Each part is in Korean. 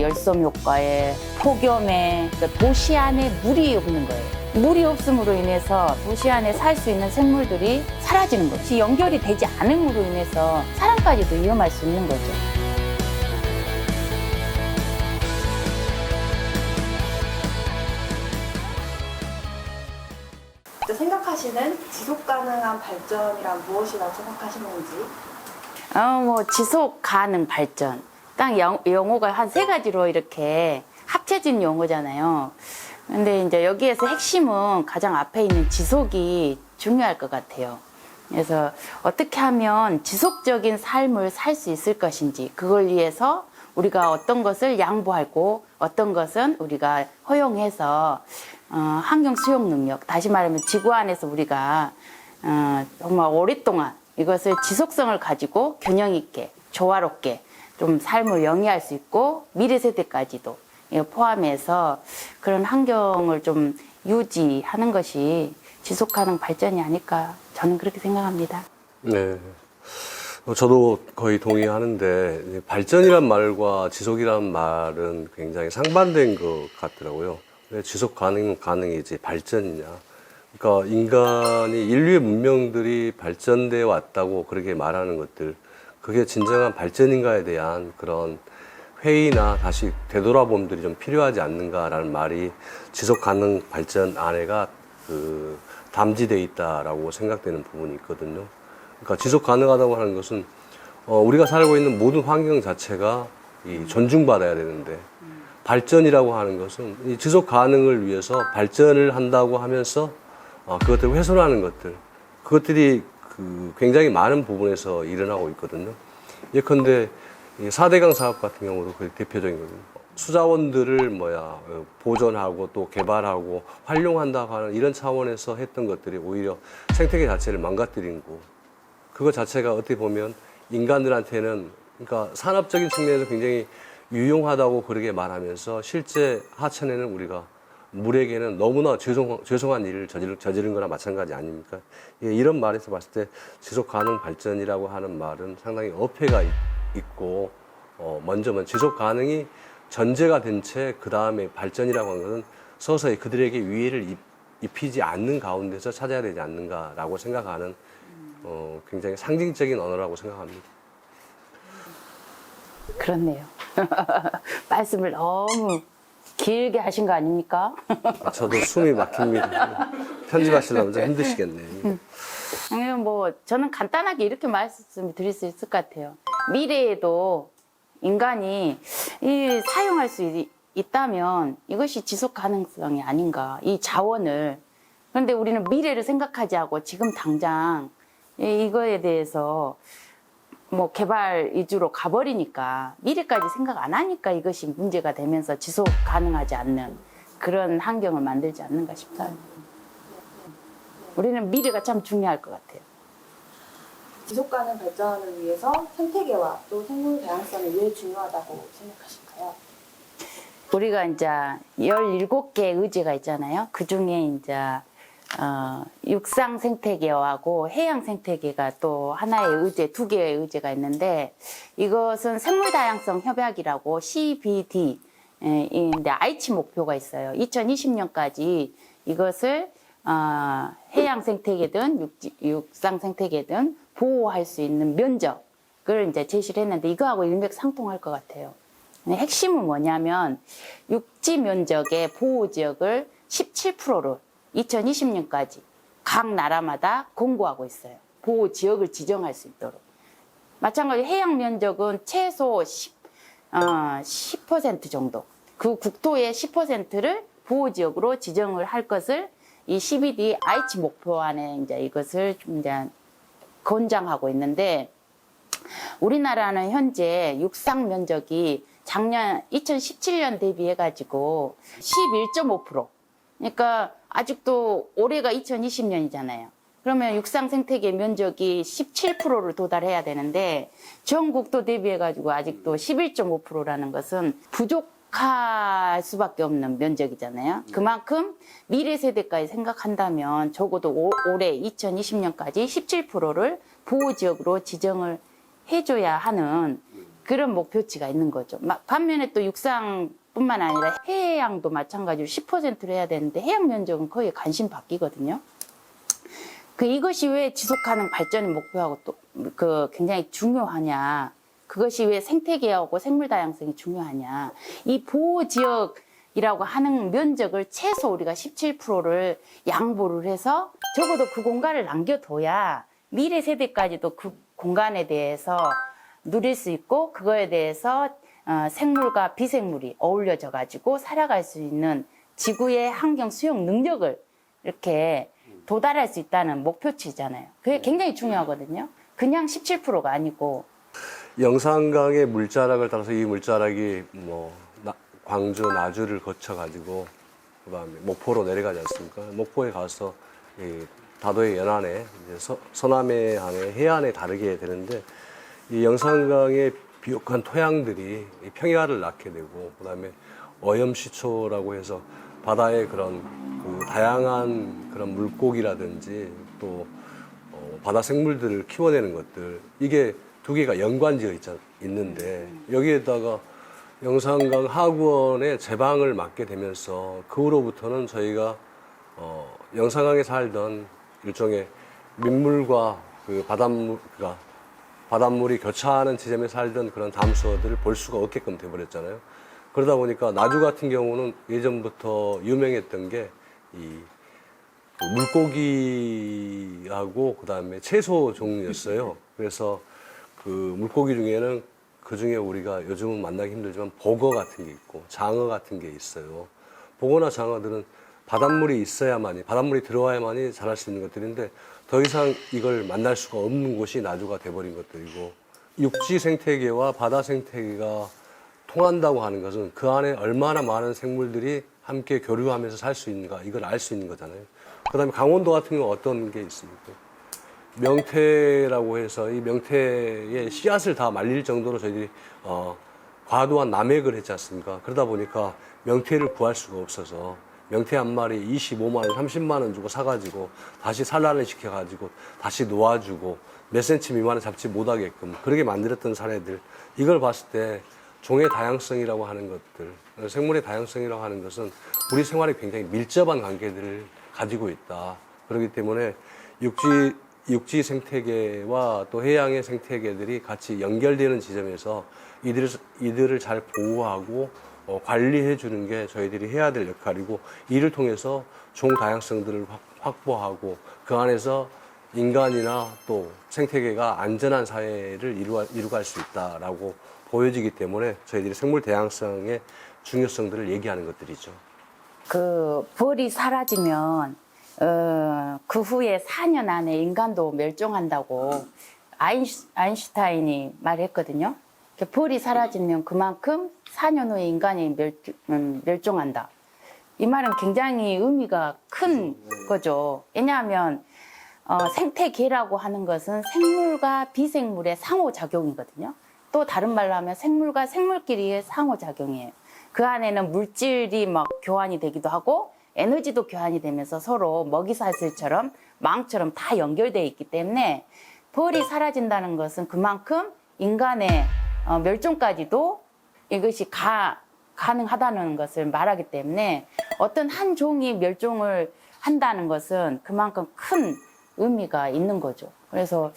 열섬 효과에 폭염에 그러니까 도시 안에 물이 없는 거예요. 물이 없음으로 인해서 도시 안에 살 수 있는 생물들이 사라지는 것이 연결이 되지 않음으로 인해서 사람까지도 위험할 수 있는 거죠. 생각하시는 지속 가능한 발전이란 무엇이라고 생각하시는지? 지속 가능 발전. 딱 용어가 한 세 가지로 이렇게 합쳐진 용어잖아요. 근데 이제 여기에서 핵심은 가장 앞에 있는 지속이 중요할 것 같아요. 그래서 어떻게 하면 지속적인 삶을 살 수 있을 것인지, 그걸 위해서 우리가 어떤 것을 양보하고 어떤 것은 우리가 허용해서 환경 수용 능력, 다시 말하면 지구 안에서 우리가 정말 오랫동안 이것을 지속성을 가지고 균형 있게 조화롭게 좀 삶을 영위할 수 있고 미래 세대까지도 포함해서 그런 환경을 좀 유지하는 것이 지속 가능 발전이 아닐까 저는 그렇게 생각합니다. 네. 저도 거의 동의하는데 발전이란 말과 지속이란 말은 굉장히 상반된 것 같더라고요. 왜 지속 가능이지 발전이냐. 그러니까 인간이 인류의 문명들이 발전되어 왔다고 그렇게 말하는 것들, 그게 진정한 발전인가에 대한 그런 회의나 다시 되돌아봄들이 좀 필요하지 않는가라는 말이 지속 가능 발전 안에가 담지되어 있다라고 생각되는 부분이 있거든요. 그러니까 지속 가능하다고 하는 것은 우리가 살고 있는 모든 환경 자체가 존중받아야 되는데, 발전이라고 하는 것은 이 지속 가능을 위해서 발전을 한다고 하면서 그것들을 훼손하는 것들, 그것들이 굉장히 많은 부분에서 일어나고 있거든요. 예컨대 4대강 사업 같은 경우도 그 대표적인 거거든요. 수자원들을 보존하고 또 개발하고 활용한다고 하는 이런 차원에서 했던 것들이 오히려 생태계 자체를 망가뜨린 거. 그것 자체가 어떻게 보면 인간들한테는, 그러니까 산업적인 측면에서 굉장히 유용하다고 그렇게 말하면서 실제 하천에는 우리가 물에게는 너무나 죄송한 일을 저지른 거나 마찬가지 아닙니까? 이런 말에서 봤을 때 지속 가능 발전이라고 하는 말은 상당히 어폐가 있고, 먼저는 지속 가능이 전제가 된 채 그 다음에 발전이라고 하는 것은 서서히 그들에게 위해를 입히지 않는 가운데서 찾아야 되지 않는가라고 생각하는 굉장히 상징적인 언어라고 생각합니다. 그렇네요. 말씀을 너무 길게 하신 거 아닙니까? 저도 숨이 막힙니다. 편집하시려면 좀 힘드시겠네요. 저는 간단하게 이렇게 말씀드릴 수 있을 것 같아요. 미래에도 인간이 사용할 수 있다면 이것이 지속 가능성이 아닌가, 이 자원을. 그런데 우리는 미래를 생각하지 않고 지금 당장 이거에 대해서 개발 위주로 가버리니까, 미래까지 생각 안 하니까 이것이 문제가 되면서 지속 가능하지 않는 그런 환경을 만들지 않는가 싶어요. 우리는 미래가 참 중요할 것 같아요. 지속 가능 발전을 위해서 생태계와 또 생물 다양성이 왜 중요하다고 생각하실까요? 우리가 이제 17개의 의제가 있잖아요. 그 중에 이제 육상 생태계하고 해양 생태계가 또 하나의 의제, 2개의 의제가 있는데, 이것은 생물 다양성 협약이라고 CBD 인데 aichi 목표가 있어요. 2020년까지 이것을 해양 생태계든 육상 생태계든 보호할 수 있는 면적을 이제 제시를 했는데, 이거하고 일맥상통할 것 같아요. 핵심은 뭐냐면 육지 면적의 보호 지역을 17%를 2020년까지 각 나라마다 공고하고 있어요. 보호 지역을 지정할 수 있도록. 마찬가지로 해양 면적은 최소 10% 정도, 그 국토의 10%를 보호 지역으로 지정을 할 것을 이 CBD aichi 목표 안에 이제 이것을 이제 권장하고 있는데, 우리나라는 현재 육상 면적이 작년 2017년 대비해 가지고 11.5%. 그러니까 아직도 올해가 2020년이잖아요. 그러면 육상 생태계 면적이 17%를 도달해야 되는데 전국도 대비해 가지고 아직도 11.5%라는 것은 부족할 수밖에 없는 면적이잖아요. 그만큼 미래 세대까지 생각한다면 적어도 올해 2020년까지 17%를 보호지역으로 지정을 해줘야 하는 그런 목표치가 있는 거죠. 반면에 또 육상뿐만 아니라 해양도 마찬가지로 10%로 해야 되는데 해양 면적은 거의 간신 바뀌거든요. 이것이 왜 지속가능 발전의 목표하고 또 굉장히 중요하냐. 그것이 왜 생태계하고 생물 다양성이 중요하냐. 이 보호 지역이라고 하는 면적을 최소 우리가 17%를 양보를 해서 적어도 그 공간을 남겨둬야 미래 세대까지도 그 공간에 대해서 누릴 수 있고 그거에 대해서 생물과 비생물이 어울려져 가지고 살아갈 수 있는 지구의 환경 수용 능력을 이렇게 도달할 수 있다는 목표치잖아요. 그게 굉장히 중요하거든요. 그냥 17%가 아니고. 영산강의 물자락을 따라서 이 물자락이 광주, 나주를 거쳐가지고 그다음에 목포로 내려가지 않습니까? 목포에 가서 이 다도의 연안에 이제 서남해안의 해안에 다르게 되는데 이 영산강의 비옥한 토양들이 이 평야를 낳게 되고 그다음에 어염시초라고 해서 바다의 그런 다양한 그런 물고기라든지 또 바다 생물들을 키워내는 것들 이게 두 개가 연관지어 있는데 여기에다가 영산강 하구원의 제방을 맡게 되면서 그 후로부터는 저희가 영산강에 살던 일종의 민물과 바닷물이 교차하는 지점에 살던 그런 담수어들을 볼 수가 없게끔 돼버렸잖아요. 그러다 보니까 나주 같은 경우는 예전부터 유명했던 게 이 물고기하고 그다음에 채소 종류였어요. 그래서 그 물고기 중에는 그 중에 우리가 요즘은 만나기 힘들지만 보거 같은 게 있고 장어 같은 게 있어요. 보거나 장어들은 바닷물이 바닷물이 들어와야만이 자랄 수 있는 것들인데 더 이상 이걸 만날 수가 없는 곳이 나주가 돼버린 것들이고 육지 생태계와 바다 생태계가 통한다고 하는 것은 그 안에 얼마나 많은 생물들이 함께 교류하면서 살 수 있는가 이걸 알 수 있는 거잖아요. 그 다음에 강원도 같은 경우는 어떤 게 있습니까? 명태라고 해서 이 명태의 씨앗을 다 말릴 정도로 저희들이 과도한 남획을 했지 않습니까? 그러다 보니까 명태를 구할 수가 없어서 명태 한 마리 25만 원, 30만 원 주고 사가지고 다시 산란을 시켜가지고 다시 놓아주고 몇 센치 미만을 잡지 못하게끔 그렇게 만들었던 사례들 이걸 봤을 때 종의 다양성이라고 하는 것들, 생물의 다양성이라고 하는 것은 우리 생활에 굉장히 밀접한 관계들을 가지고 있다. 그렇기 때문에 육지 생태계와 또 해양의 생태계들이 같이 연결되는 지점에서 이들을 잘 보호하고 관리해 주는 게 저희들이 해야 될 역할이고 이를 통해서 종 다양성들을 확보하고 그 안에서 인간이나 또 생태계가 안전한 사회를 이루갈 수 있다라고 보여지기 때문에 저희들이 생물 다양성의 중요성들을 얘기하는 것들이죠. 벌이 사라지면 그 후에 4년 안에 인간도 멸종한다고 아인슈타인이 말했거든요. 벌이 사라지면 그만큼 4년 후에 인간이 멸종한다. 이 말은 굉장히 의미가 큰 거죠. 왜냐하면 생태계라고 하는 것은 생물과 비생물의 상호작용이거든요. 또 다른 말로 하면 생물과 생물끼리의 상호작용이에요. 그 안에는 물질이 막 교환이 되기도 하고 에너지도 교환이 되면서 서로 먹이사슬처럼 마음처럼 다 연결되어 있기 때문에 벌이 사라진다는 것은 그만큼 인간의 멸종까지도 이것이 가능하다는 것을 말하기 때문에 어떤 한 종이 멸종을 한다는 것은 그만큼 큰 의미가 있는 거죠. 그래서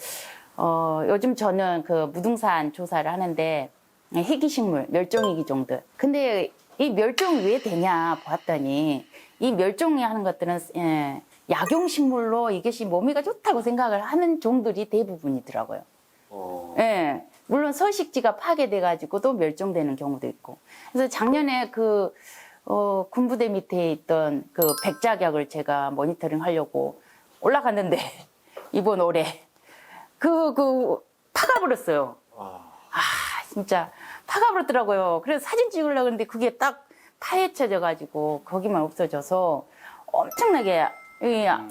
요즘 저는 무등산 조사를 하는데 희귀식물, 멸종위기종들. 근데 이 멸종이 왜 되냐 봤더니 이 멸종이 하는 것들은 약용식물로 이것이 몸에가 좋다고 생각을 하는 종들이 대부분이더라고요. 예. 물론 서식지가 파괴돼가지고도 멸종되는 경우도 있고. 그래서 작년에 군부대 밑에 있던 백작약을 제가 모니터링 하려고 올라갔는데 이번 올해 파가버렸어요. 진짜 파가버렸더라고요. 그래서 사진 찍으려고 했는데 그게 딱 파헤쳐져가지고 거기만 없어져서 엄청나게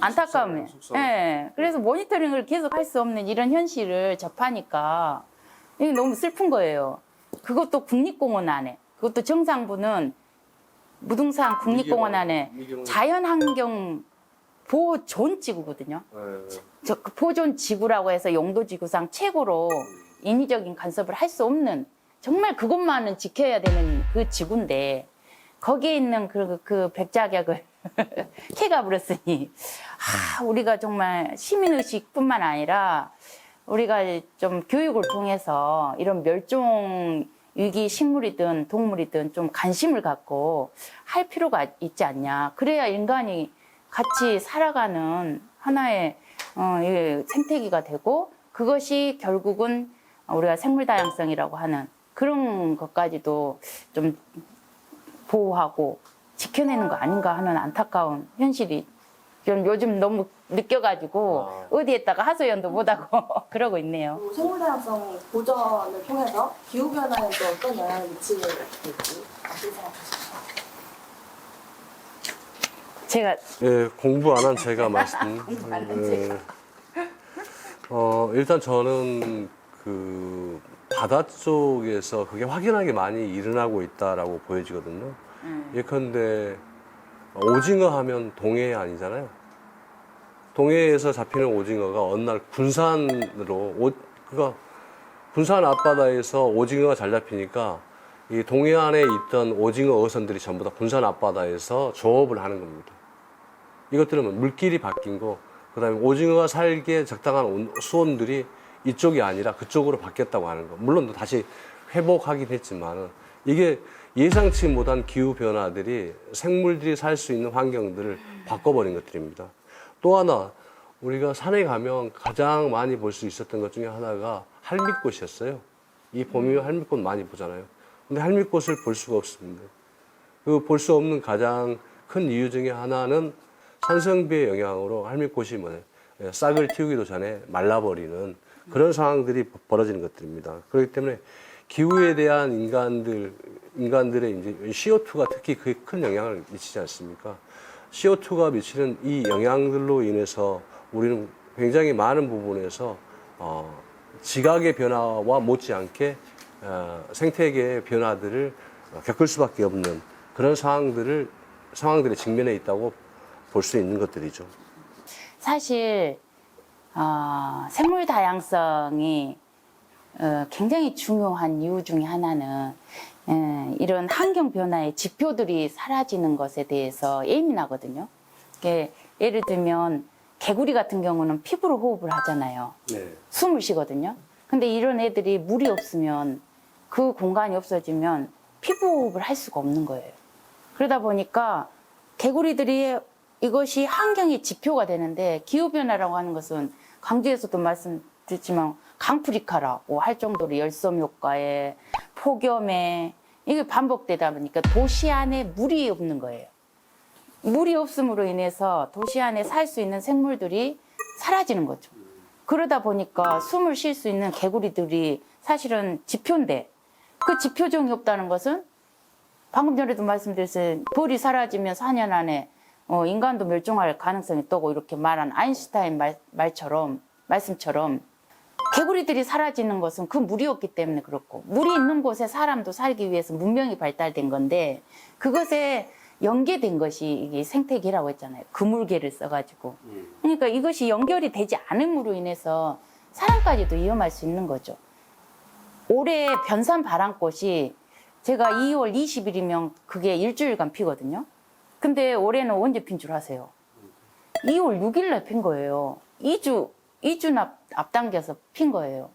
안타까움이. 예. 그래서 모니터링을 계속 할 수 없는 이런 현실을 접하니까 이게 너무 슬픈 거예요. 그것도 국립공원 안에, 그것도 정상부는 무등산 국립공원 안에 자연환경 보존 지구거든요. 보존 지구라고 해서 용도 지구상 최고로 인위적인 간섭을 할 수 없는 정말 그것만은 지켜야 되는 그 지구인데 거기에 있는 그 백작약을 캐가버렸으니 우리가 정말 시민의식뿐만 아니라 우리가 좀 교육을 통해서 이런 멸종 위기 식물이든 동물이든 좀 관심을 갖고 할 필요가 있지 않냐. 그래야 인간이 같이 살아가는 하나의 생태계가 되고 그것이 결국은 우리가 생물 다양성이라고 하는 그런 것까지도 좀 보호하고 지켜내는 거 아닌가 하는 안타까운 현실이 좀 요즘 너무 느껴가지고 어디에다가 하소연도 못하고 그러고 있네요. 또 생물 다양성 보전을 통해서 기후 변화에 또 어떤 영향을 미치게 될지 어떻게 생각하십니까? 제가 예, 공부 안 한 제가 말씀. 일단 저는 그 바다 쪽에서 그게 확연하게 많이 일어나고 있다라고 보여지거든요. 예컨대 오징어 하면 동해 아니잖아요. 동해에서 잡히는 오징어가 어느 날 군산으로 그러니까 군산 앞바다에서 오징어가 잘 잡히니까 이 동해안에 있던 오징어 어선들이 전부 다 군산 앞바다에서 조업을 하는 겁니다. 이것들은 물길이 바뀐 거, 그다음에 오징어가 살기에 적당한 수온들이 이쪽이 아니라 그쪽으로 바뀌었다고 하는 거. 물론 다시 회복하긴 했지만 이게 예상치 못한 기후 변화들이 생물들이 살 수 있는 환경들을 바꿔버린 것들입니다. 또 하나 우리가 산에 가면 가장 많이 볼 수 있었던 것 중에 하나가 할미꽃이었어요. 이 봄이면 할미꽃 많이 보잖아요. 근데 할미꽃을 볼 수가 없습니다. 그 볼 수 없는 가장 큰 이유 중에 하나는 산성비의 영향으로 할미꽃이 싹을 틔우기도 전에 말라버리는 그런 상황들이 벌어지는 것들입니다. 그렇기 때문에 기후에 대한 인간들의 이제 CO2가 특히 그에 큰 영향을 미치지 않습니까? CO2가 미치는 이 영향들로 인해서 우리는 굉장히 많은 부분에서 지각의 변화와 못지않게 생태계의 변화들을 겪을 수밖에 없는 그런 상황들에 직면해 있다고 볼 수 있는 것들이죠. 사실 생물 다양성이 굉장히 중요한 이유 중에 하나는 이런 환경 변화의 지표들이 사라지는 것에 대해서 예민하거든요. 예를 들면 개구리 같은 경우는 피부로 호흡을 하잖아요. 네. 숨을 쉬거든요. 근데 이런 애들이 물이 없으면 그 공간이 없어지면 피부 호흡을 할 수가 없는 거예요. 그러다 보니까 개구리들이 이것이 환경의 지표가 되는데 기후변화라고 하는 것은 광주에서도 말씀드렸지만 강프리카라고 할 정도로 열섬 효과에 폭염에 이게 반복되다 보니까 도시 안에 물이 없는 거예요. 물이 없음으로 인해서 도시 안에 살 수 있는 생물들이 사라지는 거죠. 그러다 보니까 숨을 쉴 수 있는 개구리들이 사실은 지표인데 그 지표종이 없다는 것은 방금 전에도 말씀드렸어요. 벌이 사라지면 4년 안에 인간도 멸종할 가능성이 있다고 이렇게 말한 아인슈타인 말씀처럼 개구리들이 사라지는 것은 그 물이 없기 때문에 그렇고 물이 있는 곳에 사람도 살기 위해서 문명이 발달된 건데 그것에 연계된 것이 이게 생태계라고 했잖아요. 그물개를 써가지고. 그러니까 이것이 연결이 되지 않음으로 인해서 사람까지도 위험할 수 있는 거죠. 올해 변산 바람꽃이 제가 2월 20일이면 그게 일주일간 피거든요. 근데 올해는 언제 핀 줄 아세요? 2월 6일날 핀 거예요. 2주 앞당겨서 핀 거예요.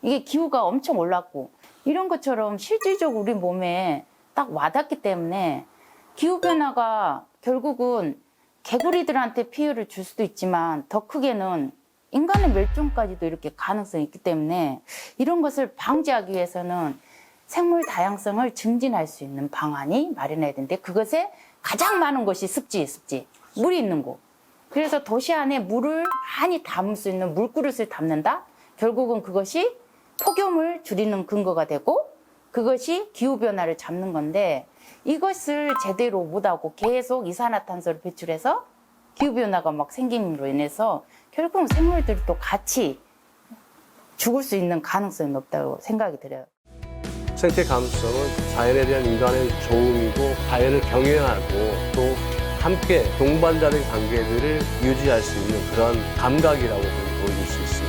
이게 기후가 엄청 올랐고 이런 것처럼 실질적으로 우리 몸에 딱 와닿기 때문에 기후변화가 결국은 개구리들한테 피해를 줄 수도 있지만 더 크게는 인간의 멸종까지도 이렇게 가능성이 있기 때문에 이런 것을 방지하기 위해서는 생물 다양성을 증진할 수 있는 방안이 마련해야 되는데 그것에 가장 많은 것이 습지. 물이 있는 곳. 그래서 도시 안에 물을 많이 담을 수 있는 물그릇을 담는다? 결국은 그것이 폭염을 줄이는 근거가 되고 그것이 기후변화를 잡는 건데 이것을 제대로 못하고 계속 이산화탄소를 배출해서 기후변화가 막 생김으로 인해서 결국은 생물들이 또 같이 죽을 수 있는 가능성이 높다고 생각이 들어요. 생태 가능성은 자연에 대한 인간의 조음이고 자연을 경외하고 또 함께 동반자된 관계들을 유지할 수 있는 그런 감각이라고 보여줄 수 있습니다.